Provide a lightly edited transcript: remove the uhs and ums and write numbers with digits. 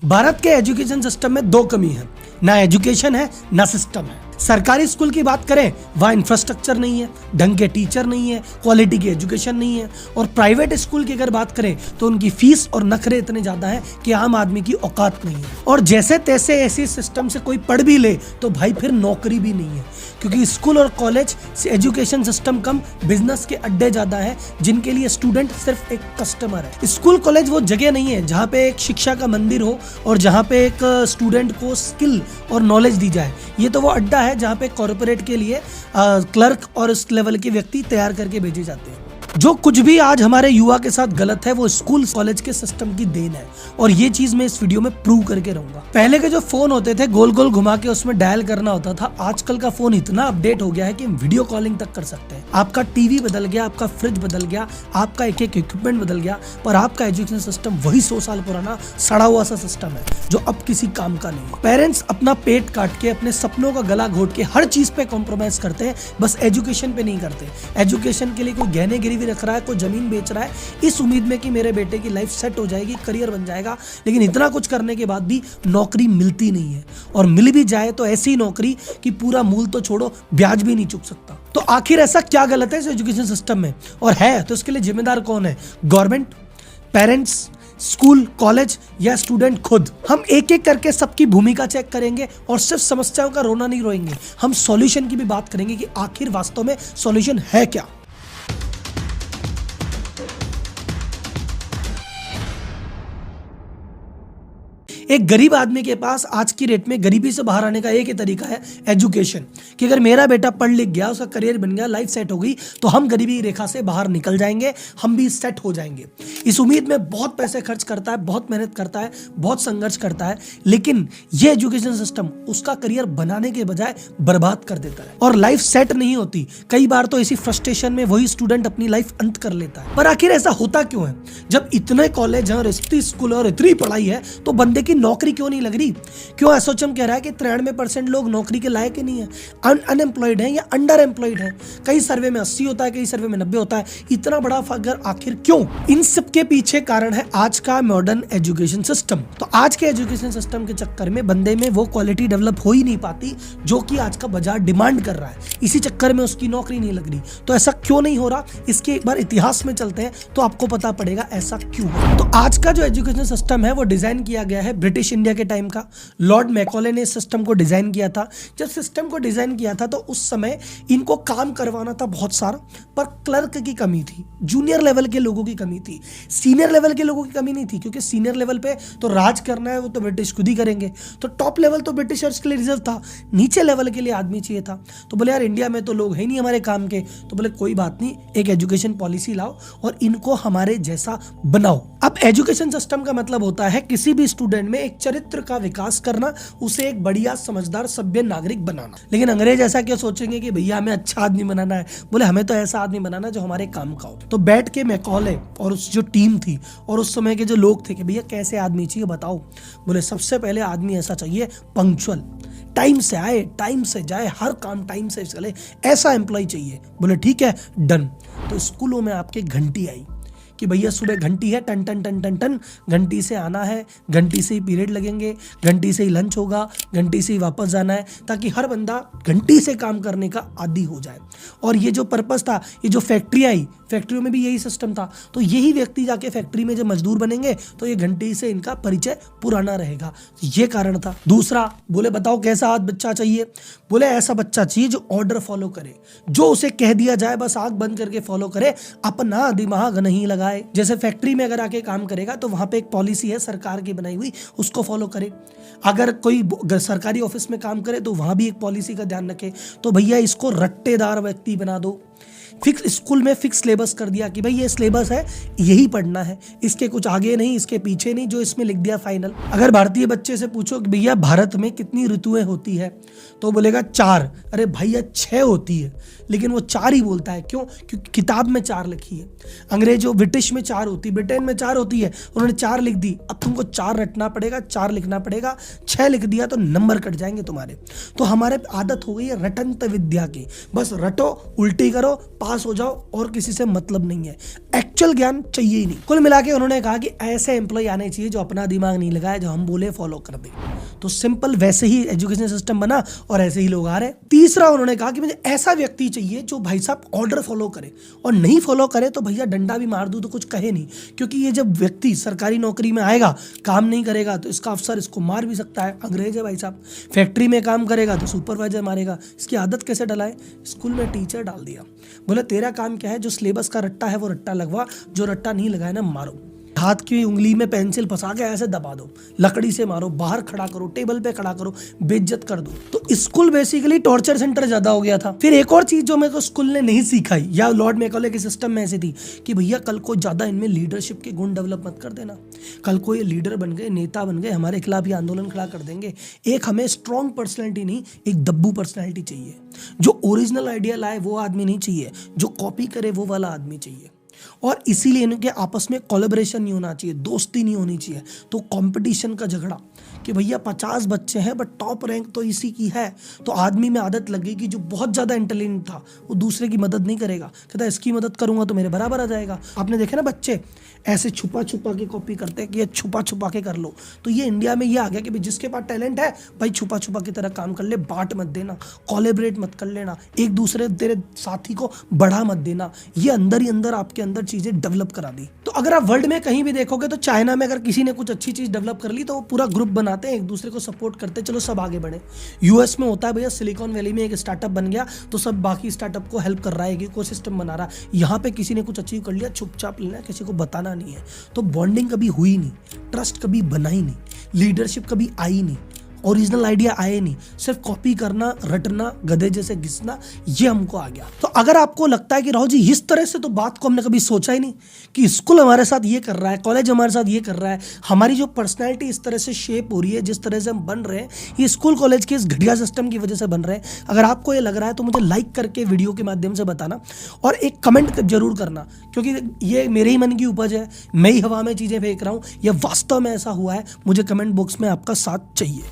भारत के education system में दो कमी है, ना एजुकेशन है ना सिस्टम है। सरकारी स्कूल की बात करें, वहाँ इंफ्रास्ट्रक्चर नहीं है, ढंग के टीचर नहीं है, क्वालिटी की एजुकेशन नहीं है। और प्राइवेट स्कूल की अगर बात करें तो उनकी फीस और नखरे इतने ज्यादा हैं कि आम आदमी की औकात नहीं है। और जैसे तैसे ऐसे सिस्टम से कोई पढ़ भी ले तो भाई फिर नौकरी भी नहीं है, क्योंकि स्कूल और कॉलेज से एजुकेशन सिस्टम कम, बिजनेस के अड्डे ज्यादा है जिनके लिए स्टूडेंट सिर्फ एक कस्टमर है। स्कूल कॉलेज वो जगह नहीं है जहाँ पे एक शिक्षा का मंदिर हो और जहाँ पे एक स्टूडेंट को स्किल और नॉलेज दी जाए। ये तो वो अड्डा है जहाँ पे कॉर्पोरेट के लिए क्लर्क और इस लेवल के व्यक्ति तैयार करके भेजे जाते हैं। जो कुछ भी आज हमारे युवा के साथ गलत है वो स्कूल कॉलेज के सिस्टम की देन है, और ये चीज मैं इस वीडियो में प्रूव करके रहूंगा। पहले के जो फोन होते थे गोल गोल घुमा के उसमें डायल करना होता था, आजकल का फोन इतना अपडेट हो गया है कि हम वीडियो कॉलिंग तक कर सकते हैं। आपका टीवी बदल गया, आपका फ्रिज बदल गया, आपका एक एक इक्विपमेंट बदल गया, पर आपका एजुकेशन सिस्टम वही 100 साल पुराना सड़ा हुआ सा सिस्टम है जो अब किसी काम का नहीं है। पेरेंट्स अपना पेट काट के, अपने सपनों का गला घोट के हर चीज पे कॉम्प्रोमाइज करते हैं, बस एजुकेशन पे नहीं करते। एजुकेशन के लिए कोई गहने गिरवी रख रहा है, कोई जमीन बेच रहा है इस उम्मीद में कि मेरे बेटे की लाइफ सेट हो जाएगी, करियर बन जाएगा। लेकिन इतना कुछ करने के बाद भी नौकरी मिलती नहीं है, और मिल भी जाए तो ऐसी नौकरी कि पूरा मूल तो छोड़ो, ब्याज भी नहीं चुक सकता। तो आखिर ऐसा क्या गलत है इस एजुकेशन सिस्टम में, और है तो इसके लिए जिम्मेदार कौन है? गवर्नमेंट, पेरेंट्स, स्कूल, कॉलेज या स्टूडेंट खुद? हम एक एक करके सबकी भूमिका चेक करेंगे और सिर्फ समस्याओं का रोना नहीं रोएंगे, हम सॉल्यूशन की भी बात करेंगे कि आखिर वास्तव में सॉल्यूशन है क्या। एक गरीब आदमी के पास आज की डेट में गरीबी से बाहर आने का एक ही तरीका है, एजुकेशन। कि अगर मेरा बेटा पढ़ लिख गया, उसका करियर बन गया, लाइफ सेट हो गई, तो हम गरीबी रेखा से बाहर निकल जाएंगे, हम भी सेट हो जाएंगे। इस उम्मीद में बहुत पैसे खर्च करता है, बहुत मेहनत करता है, बहुत संघर्ष करता है, लेकिन ये एजुकेशन सिस्टम उसका करियर बनाने के बजाय बर्बाद कर देता है और लाइफ सेट नहीं होती। कई बार तो इसी फ्रस्ट्रेशन में वही स्टूडेंट अपनी लाइफ अंत कर लेता है। पर आखिर ऐसा होता क्यों है? जब इतने कॉलेज हैं और इतनी स्कूल और इतनी पढ़ाई है तो बंदे की नौकरी क्यों नहीं लग रही? क्यों एसोचम कह रहा है कि 93% लोग नौकरी के लायक ही नहीं है, अनएम्प्लॉयड है या अंडर एम्प्लॉयड है। कई सर्वे में 80 होता है, कई सर्वे में 90 होता है। इतना बड़ा फर्क आखिर क्यों? इन सब के पीछे कारण है आज का मॉडर्न एजुकेशन सिस्टम। तो आज के एजुकेशन सिस्टम के चक्कर में बंदे में वो क्वालिटी डेवलप हो ही नहीं पाती जो कि आज का बाजार डिमांड कर रहा है। इसी चक्कर में उसकी नौकरी नहीं लग रही। तो ऐसा क्यों नहीं हो रहा, इसके एक बार इतिहास में चलते हैं तो आपको पता पड़ेगा ऐसा क्यों है। तो आज का जो एजुकेशन सिस्टम है वो डिजाइन किया गया है ब्रिटिश इंडिया के टाइम का। लॉर्ड मैकॉले ने इस सिस्टम को डिजाइन किया था। जब सिस्टम को डिजाइन किया था तो उस समय इनको काम करवाना था बहुत सारा, पर क्लर्क की कमी थी, जूनियर लेवल के लोगों की कमी थी, सीनियर लेवल के लोगों की कमी नहीं थी, क्योंकि सीनियर लेवल पे तो राज करना है वो तो ब्रिटिश खुद ही करेंगे। तो टॉप लेवल तो ब्रिटिशर्स के लिए रिजर्व था, नीचे लेवल के लिए आदमी चाहिए था। तो बोले यार इंडिया में तो लोग है नहीं हमारे काम के, तो बोले कोई बात नहीं, एक एजुकेशन पॉलिसी लाओ और इनको हमारे जैसा बनाओ। अब एजुकेशन सिस्टम का मतलब होता है किसी भी स्टूडेंट में एक चरित्र का विकास करना, उसे एक बढ़िया समझदार सभ्य नागरिक बनाना। लेकिन अंग्रेज ऐसा क्या सोचेंगे कि भैया हमें अच्छा आदमी बनाना है? बोले हमें तो ऐसा आदमी बनाना जो हमारे काम का हो। तो बैठ के मैकॉले और उस जो टीम थी और उस समय के जो लोग थे कि भैया कैसे आदमी चाहिए बताओ। बोले सबसे पहले आदमी ऐसा चाहिए पंक्चुअल, टाइम से आए, टाइम से जाए, हर काम टाइम से चले, ऐसा एम्प्लॉय चाहिए। बोले ठीक है, डन। तो स्कूलों में आपके घंटी आई कि भैया सुबह घंटी है, टन टन टन टन टन, घंटी से आना है, घंटी से ही पीरियड लगेंगे, घंटी से ही लंच होगा, घंटी से ही वापस जाना है, ताकि हर बंदा घंटी से काम करने का आदी हो जाए। और ये जो पर्पस था, ये जो फैक्ट्री आई, फैक्ट्रियों में भी यही सिस्टम था। तो यही व्यक्ति जाके फैक्ट्री में जब मजदूर बनेंगे तो ये घंटी से इनका परिचय पुराना रहेगा। ये कारण था। दूसरा, बोले बताओ कैसा आज बच्चा चाहिए? बोले ऐसा बच्चा चाहिए जो ऑर्डर फॉलो करे, जो उसे कह दिया जाए बस आंख बंद करके फॉलो करे, अपना दिमाग नहीं लगाए। जैसे फैक्ट्री में अगर आके काम करेगा तो वहां पे एक पॉलिसी है सरकार की बनाई हुई, उसको फॉलो करे। अगर कोई सरकारी ऑफिस में काम करे तो वहां भी एक पॉलिसी का ध्यान रखे। तो भैया इसको रट्टेदार व्यक्ति बना दो। फिक्स स्कूल में फिक्स सिलेबस कर दिया कि भाई ये सिलेबस है, यही पढ़ना है, इसके कुछ आगे नहीं, इसके पीछे नहीं, जो इसमें लिख दिया फाइनल। अगर भारतीय बच्चे से पूछो कि भैया भारत में कितनी ऋतुएं होती है, तो बोलेगा 4। अरे भैया 6 होती है, लेकिन वो 4 ही बोलता है। क्यों? क्योंकि किताब में 4 लिखी है। अंग्रेजों ब्रिटिश में 4 होती, ब्रिटेन में 4 होती है, उन्होंने 4 लिख दी। अब तुमको 4 रटना पड़ेगा, 4 लिखना पड़ेगा। 6 लिख दिया तो नंबर कट जाएंगे तुम्हारे। तो हमारे आदत हो गई है रटंत विद्या की, बस रटो, उल्टी करो, पास हो जाओ और किसी से मतलब नहीं है, एक्चुअल ज्ञान चाहिए ही नहीं। कुल मिला के उन्होंने कहा कि ऐसे एम्प्लॉय आने चाहिए जो अपना दिमाग नहीं लगाए, जो हम बोले फॉलो कर दे। तो सिंपल वैसे ही एजुकेशन सिस्टम बना और ऐसे ही लोग आ रहे। तीसरा उन्होंने कहा कि मुझे ऐसा व्यक्ति चाहिए जो भाई साहब ऑर्डर फॉलो करे, और नहीं फॉलो करे तो भैया डंडा भी मार दूं तो कुछ कहे नहीं, क्योंकि ये जब व्यक्ति सरकारी नौकरी में आएगा, काम नहीं करेगा तो इसका अफसर इसको मार भी सकता है, अंग्रेज है भाई साहब। फैक्ट्री में काम करेगा तो सुपरवाइजर मारेगा। इसकी आदत कैसे डलाए? स्कूल में टीचर डाल दिया, बोले तेरा काम क्या है, जो सिलेबस का रट्टा है वो रट्टा लगवा, जो रट्टा नहीं लगाए ना मारो। हाथ की उंगली में पेंसिल फंसा के ऐसे दबा दो, लकड़ी से मारो, बाहर खड़ा करो, टेबल पे खड़ा करो, बेइज्जत कर दो। तो स्कूल बेसिकली टॉर्चर सेंटर ज्यादा हो गया था। फिर एक और चीज जो मेरे को स्कूल ने नहीं सिखाई, या लॉर्ड मैकॉले के सिस्टम में ऐसी थी कि भैया कल को ज्यादा इनमें लीडरशिप के गुण डेवलप मत कर देना। कल को ये लीडर बन गए, नेता बन गए, हमारे खिलाफ ये आंदोलन खड़ा कर देंगे। एक हमें स्ट्रॉन्ग पर्सनैलिटी नहीं, एक दब्बू पर्सनैलिटी चाहिए। जो ओरिजिनल आइडिया लाए वो आदमी नहीं चाहिए, जो कॉपी करे वो वाला आदमी चाहिए। और इसीलिए इनके आपस में कोलैबोरेशन नहीं होना चाहिए, दोस्ती नहीं होनी चाहिए। तो कंपटीशन का झगड़ा कि भैया 50 बच्चे हैं बट टॉप रैंक तो इसी की है, तो आदमी में आदत लग गई कि जो बहुत ज़्यादा इंटेलिजेंट था वो दूसरे की मदद नहीं करेगा, कहता इसकी मदद करूंगा तो मेरे बराबर आ जाएगा। आपने देखा ना बच्चे ऐसे छुपा छुपा के कॉपी करते हैं कि ये छुपा छुपा के कर लो। तो ये इंडिया में ये आ गया कि भाई जिसके पास टैलेंट है भाई छुपा छुपा की तरह काम कर ले, बांट मत देना, कोलैबोरेट मत कर लेना, एक दूसरे तेरे साथी को बढ़ा मत देना। ये अंदर ही अंदर आपके अंदर चीज़ें डेवलप करा दी। तो अगर आप वर्ल्ड में कहीं भी देखोगे तो चाइना में अगर किसी ने कुछ अच्छी चीज़ डेवलप कर ली तो वो पूरा ग्रुप बनाते हैं, एक दूसरे को सपोर्ट करते हैं, चलो सब आगे बढ़े। यूएस में होता है भैया, सिलिकॉन वैली में एक स्टार्टअप बन गया तो सब बाकी स्टार्टअप को हेल्प कर रहा है, एक इकोसिस्टम बना रहा है। यहाँ पे किसी ने कुछ अचीव कर लिया, चुपचाप लेना, किसी को बताना नहीं है। तो बॉन्डिंग कभी हुई नहीं, ट्रस्ट कभी बना ही नहीं, लीडरशिप कभी आई नहीं, ओरिजिनल आइडिया आए नहीं, सिर्फ कॉपी करना, रटना, गधे जैसे घिसना, ये हमको आ गया। तो अगर आपको लगता है कि राहुल जी इस तरह से तो बात को हमने कभी सोचा ही नहीं कि स्कूल हमारे साथ ये कर रहा है, कॉलेज हमारे साथ ये कर रहा है, हमारी जो पर्सनैलिटी इस तरह से शेप हो रही है, जिस तरह से हम बन रहे हैं, ये स्कूल कॉलेज के इस घटिया सिस्टम की वजह से बन रहे हैं। अगर आपको ये लग रहा है तो मुझे लाइक करके वीडियो के माध्यम से बताना और एक कमेंट जरूर करना, क्योंकि ये मेरे ही मन की उपज है, मैं ही हवा में चीज़ें फेंक रहा हूँ या वास्तव में ऐसा हुआ है। मुझे कमेंट बॉक्स में आपका साथ चाहिए।